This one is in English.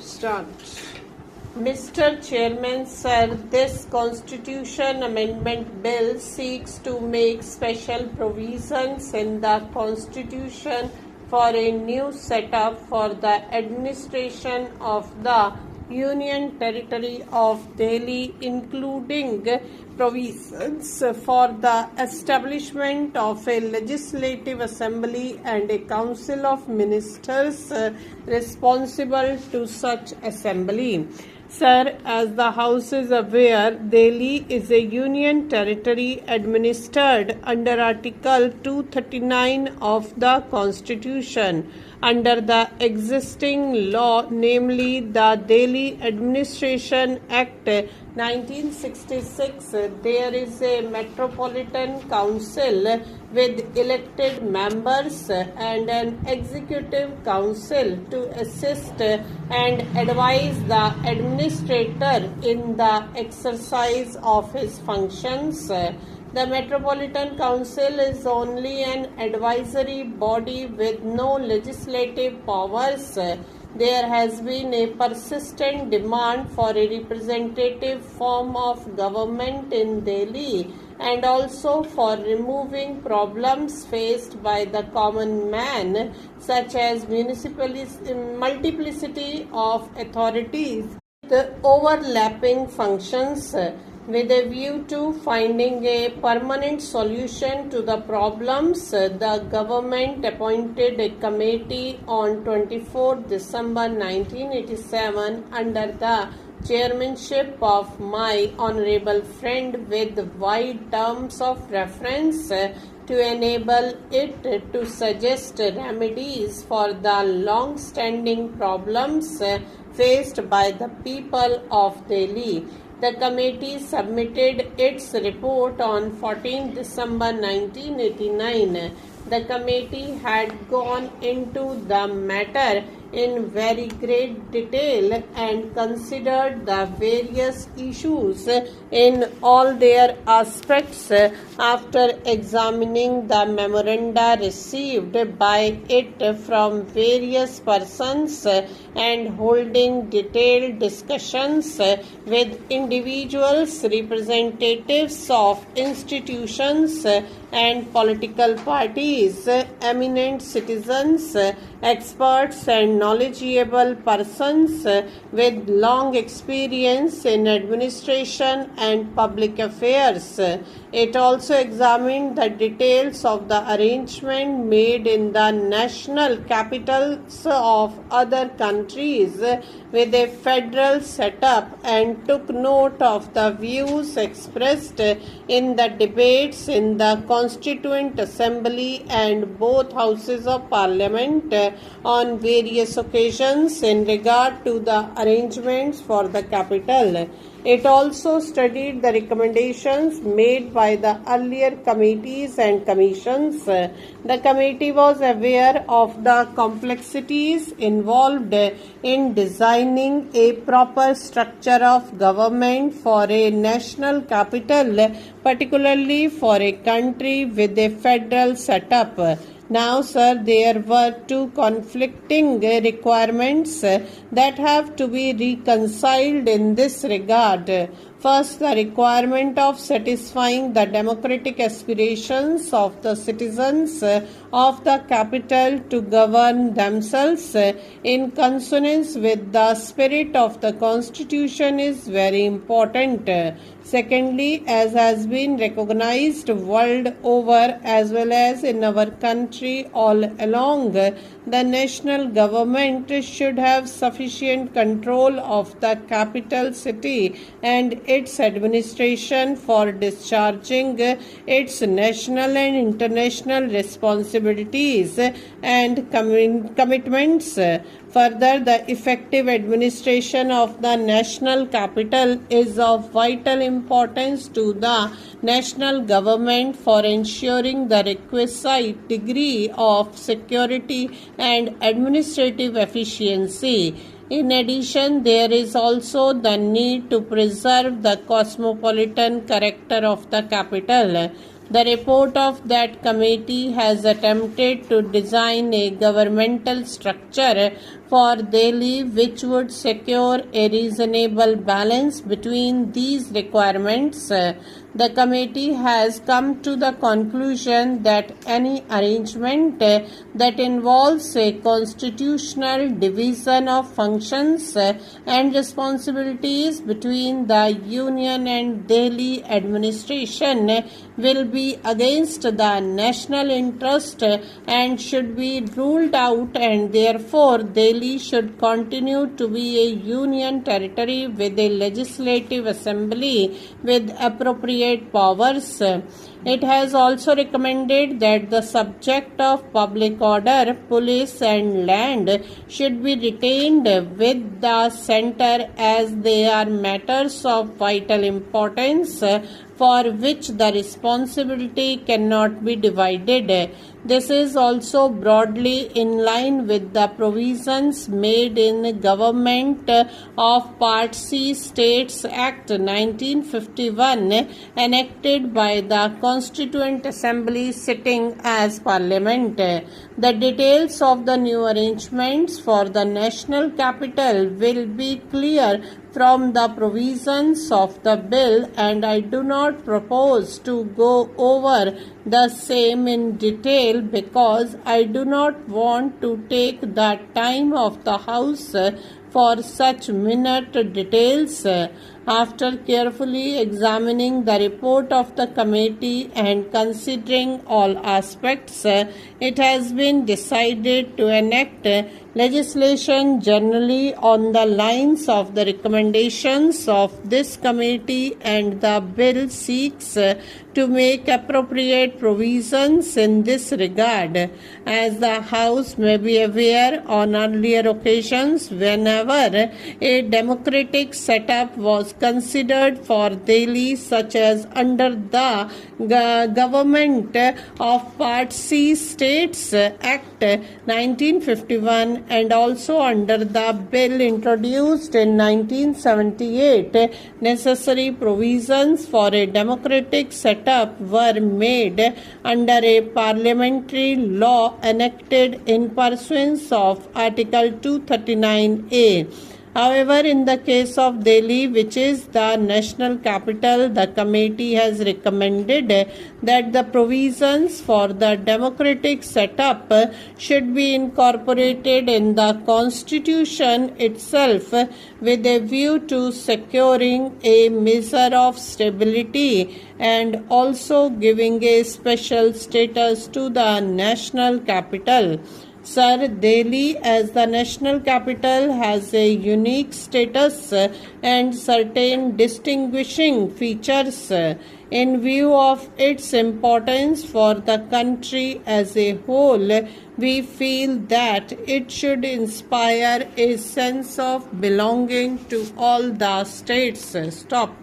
Start. Mr. Chairman, sir, this Constitution Amendment Bill seeks to make special provisions in the Constitution for a new setup for the administration of the Union Territory of Delhi, including provisions for the establishment of a legislative assembly and a council of ministers responsible to such assembly. Sir, as the House is aware, Delhi is a union territory administered under Article 239 of the Constitution. Under the existing law, namely the Delhi Administration Act 1966, there is a Metropolitan Council with elected members and an Executive Council to assist and advise the administrator in the exercise of his functions. The Metropolitan Council is only an advisory body with no legislative powers. There has been a persistent demand for a representative form of government in Delhi and also for removing problems faced by the common man, such as multiplicity of authorities, the overlapping functions, with a view to finding a permanent solution to the problems. The government appointed a committee on 24 December 1987 under the chairmanship of my honorable friend with wide terms of reference to enable it to suggest remedies for the long-standing problems faced by the people of Delhi. The committee submitted its report on 14 December 1989. The committee had gone into the matter in very great detail and considered the various issues in all their aspects. After examining the memoranda received by it from various persons and holding detailed discussions with individuals, representatives of institutions and political parties, eminent citizens, experts and knowledgeable persons with long experience in administration and public affairs. It also examined the details of the arrangement made in the national capitals of other countries with a federal setup and took note of the views expressed in the debates in the Constituent Assembly and both houses of Parliament on various occasions in regard to the arrangements for the capital. It also studied the recommendations made by the earlier committees and commissions. The committee was aware of the complexities involved in designing a proper structure of government for a national capital, particularly for a country with a federal setup. Now, sir, there were two conflicting requirements that have to be reconciled in this regard. First, the requirement of satisfying the democratic aspirations of the citizens of the capital to govern themselves in consonance with the spirit of the Constitution is very important. Secondly, as has been recognized world over as well as in our country all along, the national government should have sufficient control of the capital city and its administration for discharging its national and international responsibilities and commitments. Further, the effective administration of the national capital is of vital importance to the national government for ensuring the requisite degree of security and administrative efficiency. In addition, there is also the need to preserve the cosmopolitan character of the capital. The report of that committee has attempted to design a governmental structure for Delhi, which would secure a reasonable balance between these requirements. The committee has come to the conclusion that any arrangement that involves a constitutional division of functions and responsibilities between the Union and Delhi administration will be against the national interest and should be ruled out, and therefore Delhi should continue to be a union territory with a legislative assembly with appropriate powers. It has also recommended that the subject of public order, police and land should be retained with the centre as they are matters of vital importance for which the responsibility cannot be divided. This is also broadly in line with the provisions made in Government of Part C States Act 1951 enacted by the Constituent Assembly sitting as Parliament. The details of the new arrangements for the national capital will be clear from the provisions of the bill, and I do not propose to go over the same in detail because I do not want to take the time of the House for such minute details. After carefully examining the report of the committee and considering all aspects, it has been decided to enact legislation generally on the lines of the recommendations of this committee, and the bill seeks to make appropriate provisions in this regard. As the House may be aware, on earlier occasions, whenever a democratic setup was considered for Delhi, such as under the Government of Part C States Act 1951 and also under the bill introduced in 1978, necessary provisions for a democratic setup were made under a parliamentary law enacted in pursuance of Article 239A. However, in the case of Delhi, which is the national capital, the committee has recommended that the provisions for the democratic setup should be incorporated in the constitution itself with a view to securing a measure of stability and also giving a special status to the national capital. Sir, Delhi as the national capital has a unique status and certain distinguishing features. In view of its importance for the country as a whole, we feel that it should inspire a sense of belonging to all the states. Stop.